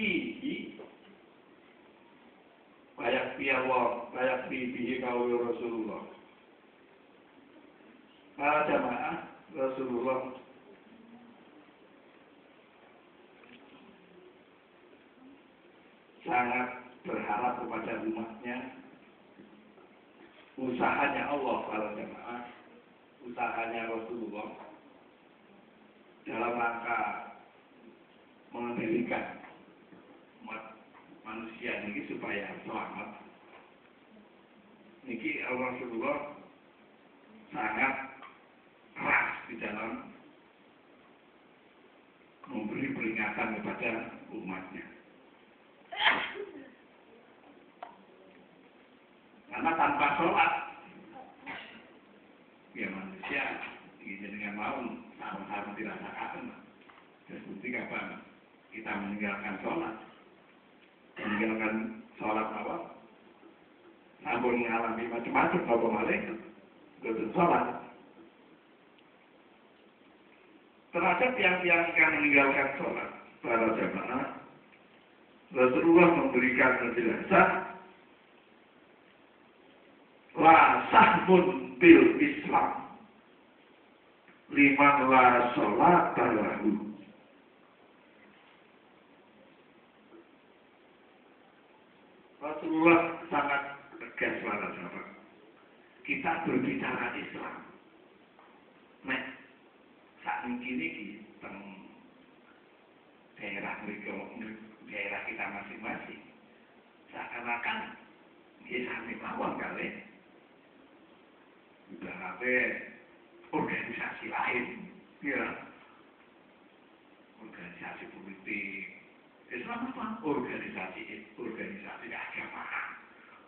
fihi layak fi Allah, layak fi bihi qaul Rasulullah. Para jamaah Rasulullah sangat berharap kepada umatnya. Usahanya Allah para jamaah, usahanya Rasulullah dalam rangka mengendalikan umat manusia ini supaya selamat. Niki Rasulullah sangat keras di dalam memberi peringatan kepada umatnya. Karena tanpa sholat, ya manusia ini dengan mau sama-sama dirasakan. Terus bukti kapan kita meninggalkan sholat, apa? Namun mengalami macam-macam apa malaikat, betul sholat. Terhadap yang akan meninggalkan sholat, para jamaah, Rasulullah memberikan penjelasan la sahmun bil Islam liman la sholat lahu. Rasulullah sangat tegas pada sahabat. Kita berbicara Islam. Nek saat ini teng daerah kita masing-masing. Seakan-akan Islam mawon kali. Udah ada organisasi lain, ya, organisasi politik. Islam apa? Organisasi keagamaan.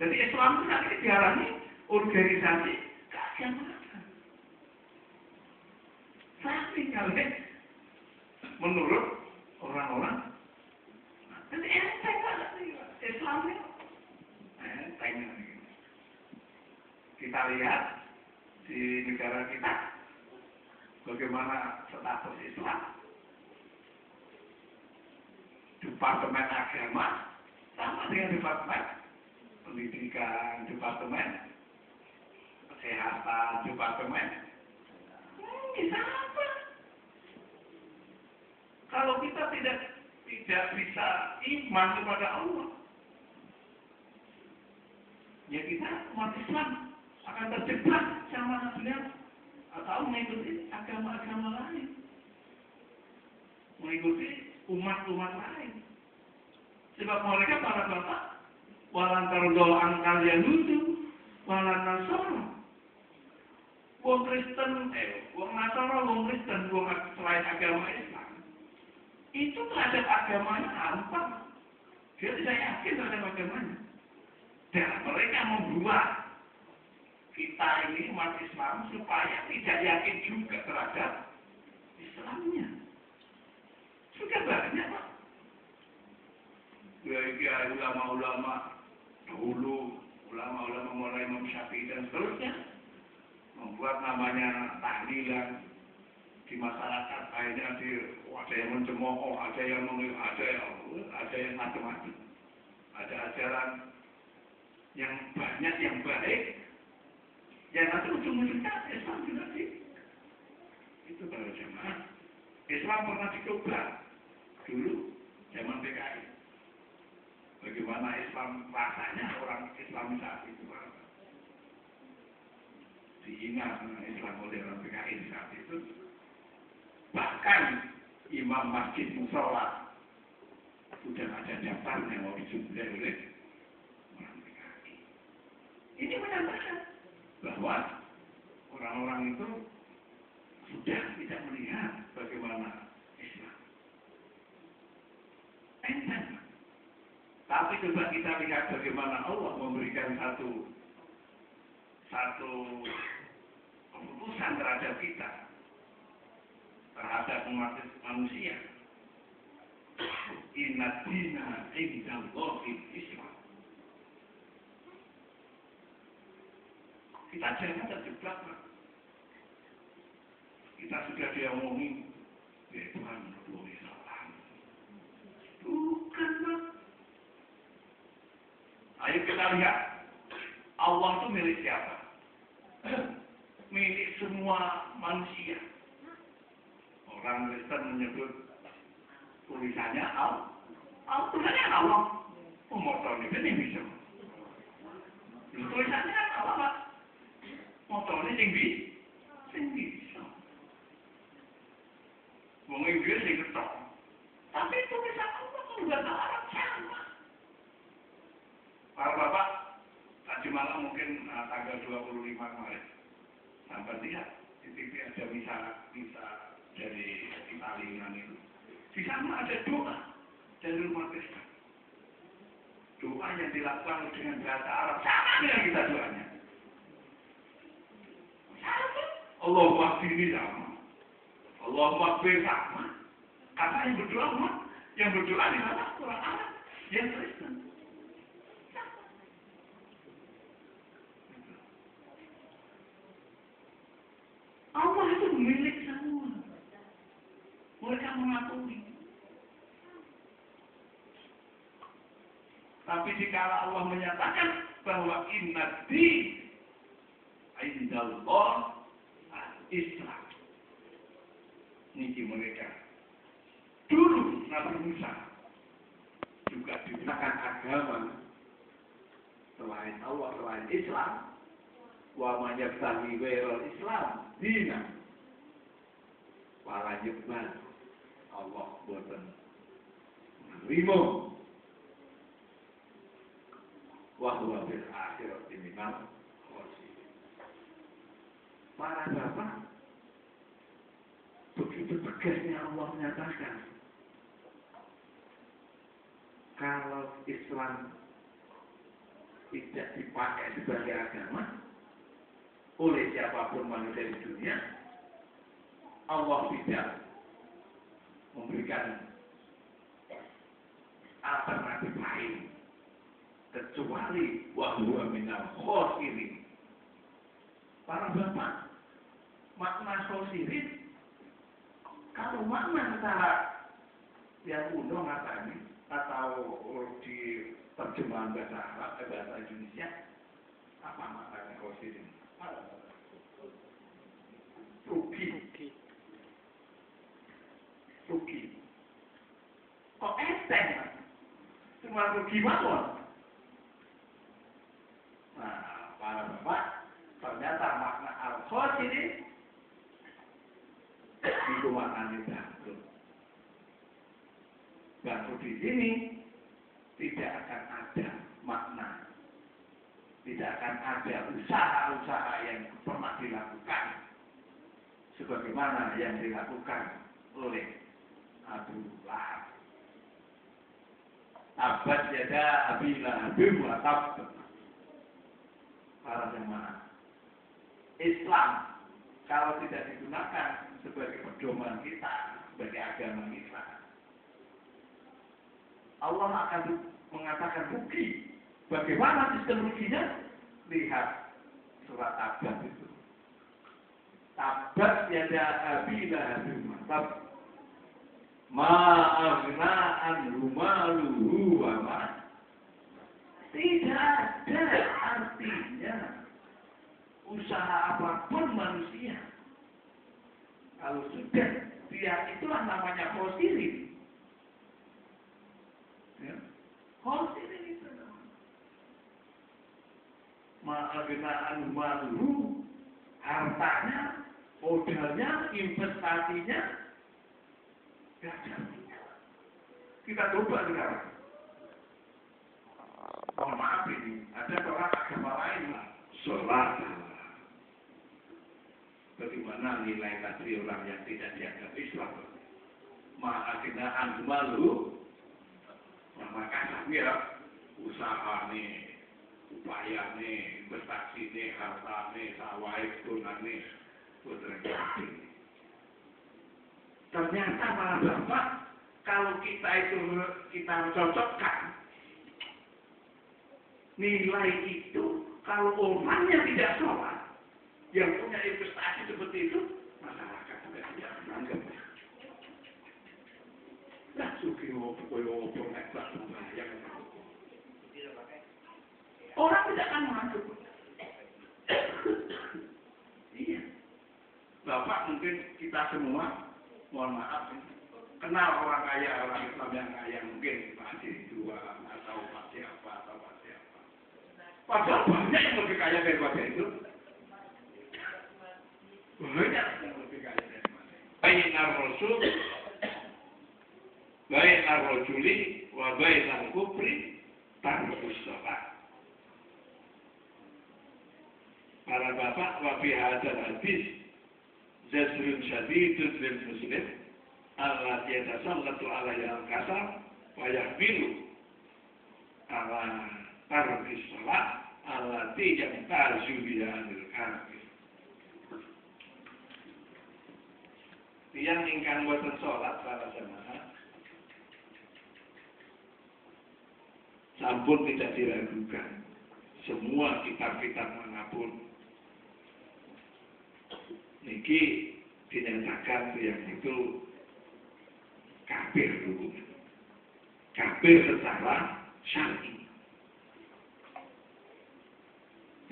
Jadi Islam itu nanti diarani organisasi keagamaan. Tapi kali menurut orang-orang, jadi enteng banget Islam itu, enteng. Kita lihat di negara kita bagaimana status Islam. Departemen agama sama dengan departemen pendidikan, departemen kesehatan, departemen bisa apa? Kalau kita tidak bisa iman kepada Allah, ya kita umat Islam akan terjebak sama dunia atau mengikuti agama-agama lain, mengikuti umat-umat lain. Sebab mereka para bapak walantar doang kalian lucu walantar nasara. Wong Kristen, wong Nasara, wong Kristen, wong selain agama Islam itu terhadap agamanya hampa. Dia tidak yakin terhadap agamanya. Dan mereka membuat kita ini umat Islam supaya tidak yakin juga terhadap Islamnya. Sudah banyak, Pak. Ya, ulama-ulama dahulu, ulama-ulama mulai Imam Syafi'i dan seterusnya membuat namanya tahlilan di masyarakat. Akhirnya ada yang mencemooh, ada yang macam-macam. Ada ajaran yang banyak yang baik. Ya nanti ujung-ujungnya Islam juga sih. Itu para jemaah. Islam pernah dicoba dulu zaman PKI. Bagaimana Islam rasanya orang Islamisasi itu diingat Islam oleh orang PKI saat itu. Bahkan imam masjid musola sudah ada daftarnya mau dijumpai oleh orang PKI. Ini menandakan bahwa orang-orang itu sudah tidak melihat bagaimana Islam. Enteng. Tapi coba kita lihat bagaimana Allah memberikan satu keputusan terhadap kita, terhadap umat manusia. Inna dina indallahi Islam. Kita jangan terjebak, Pak. Kita sudah diomongin, ya Tuhan, Islam. Bukan, kita lihat Allah itu milik siapa? Milik semua manusia. Orang Kristen menyebut tulisannya tulisannya Allah. Motor ini kan yang bisa. Tulisannya Allah Pak. Motor ini yang bisa. Wong Inggris yang ketok. Tapi tulisan Allah itu bahasa Arab sama. Para bapak, tadi malam mungkin tanggal 25 kemarin. Sampai lihat di TV ada misa dari Italia itu. Di sana ada doa dari umat Kristen. Doa yang dilakukan dengan bahasa Arab sama dengan kita doanya. Sama. Allahu Akbar ini sama. Allahu Akbar sama. Karena yang berdoa di mana? Orang Arab, yang Kristen. Allah itu milik semua. Mereka mengakui. Tapi jika Allah menyatakan bahwa inna din indallah al-Islam. Niki mereka. Dulu Nabi Musa juga digunakan agama selain Allah, selain Islam. Wa man yabtaghi ghairal Islam dina wala yuqbal. Allah boten menerima wa huwa fil akhirati minal khasirin. Para bapak, begitu tegasnya Allah menyatakan kalau Islam tidak dipakai sebagai agama oleh siapapun manusia di dunia, Allah tidak memberikan alternatif lain kecuali wahwa minal khosirin. Para bapak, makna khosirin, kalau makna secara yang kuno katanya atau di terjemahan bahasa Arab ke bahasa Indonesia, apa maknanya khosirin? Rugi. Kok enteng? Cuma rugi mawon. Nah, para bapak, ternyata makna al-khosirin itu maknanya bangkrut. Bangkrut di sini tidak akan ada makna. Tidak akan ada usaha-usaha yang pernah dilakukan sebagaimana yang dilakukan oleh Abu Lahab. Tabat yada Abi Lahabim wa tab. Para jemaah, Islam kalau tidak digunakan sebagai pedoman kita, sebagai agama kita, Allah akan mengatakan rugi. Bagaimana sistem ruginya? Lihat surat Tabat itu. Tabat yada Abi Lahabim wa tab. Ma'aghna anhu maluhu wa ma. Tidak ada artinya usaha apapun manusia. Kalau sudah dia itulah namanya khosirin. Ya. Khosirin itu namanya. Ma'aghna anhu maluhu, hartanya, modalnya, investasinya, tidak ada. Kita coba sekarang. Mohon maaf ini, ada orang agama lain lah. Sholat. Bagaimana nilai hati orang yang tidak dianggap Islam? Ma'akhina anjumalu. Maka ya, usaha nih, upaya nih, investasi nih, harta nih, sawah tunan nih, ternyata malah bapak, kalau kita cocokkan nilai itu, kalau orangnya tidak sholat, yang punya investasi seperti itu, masyarakat sudah tidak menanggap. Nah, suki ngopo, Orang tidak akan masuk. Iya. Bapak mungkin kita semua, mohon maaf, kenal orang kaya, orang Islam yang kaya mungkin masih dua atau masih apa atau masih apa. Padahal banyak yang lebih kaya daripada itu. Banyak yang lebih kaya daripada itu. Bainar Rasul, bainar rajuli, wa bainar kufri, tarkus shalah. Para bapak wa fi hadzal hadis jazrun syadidun lil muslim allati yatasallatu alaihi al-kasal wa yahmilu ala tarkis shalah allati yamtazu biha al-kafir. Tiyang ingkang boten salat para jamaah sampun tidak diragukan. Semua kitab-kitab manapun niki dinyatakan yang itu kafir hukumnya. Kafir secara syar'i.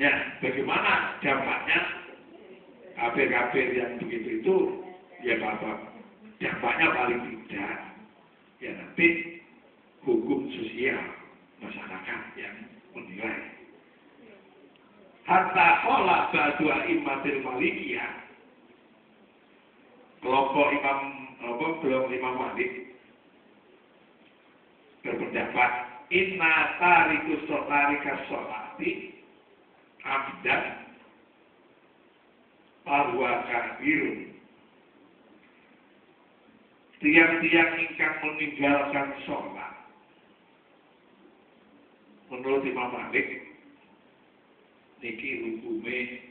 Ya, bagaimana dampaknya kafir-kafir yang begitu itu? Ya Bapak, dampaknya paling tidak ya nanti hukum sosial masyarakat yang menilai. Hatta qala ba'du a'immatil malikiyah, kelompok Imam Malik berpendapat inna tarikus sholati abdan bahwa kafirun. Tiang-tiang ingkang meninggalkan sholat menurut Imam Malik niki hukume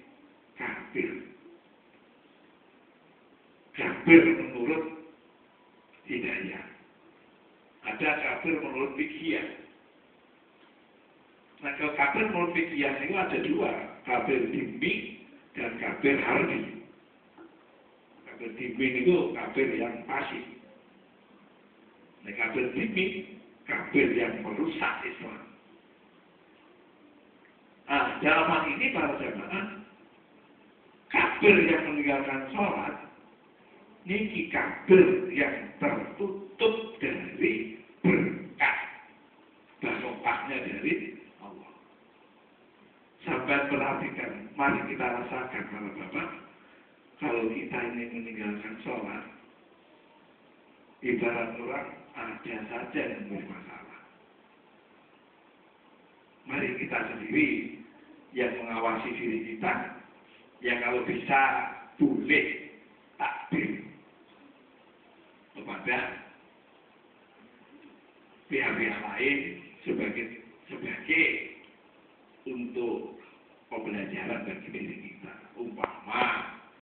kafir. Kafir menurut hidayah. Ada kafir menurut fikih. Nah, kalau kafir menurut fikih itu ada dua, kafir dhimmi dan kafir harbi. Kafir dhimmi itu kafir yang pasif. Nah, kafir dhimmi kafir yang merusak Islam. Nah, dalam hal ini para jamaah, kafir yang meninggalkan sholat, niki kafir yang tertutup dari berkat, barokahnya dari Allah. Sampai perhatikan, mari kita rasakan para bapak, kalau kita ini meninggalkan sholat, ibarat orang ada saja yang bermasalah. Mari kita sendiri yang mengawasi diri kita, yang kalau bisa boleh takbir kepada pihak-pihak lain sebagai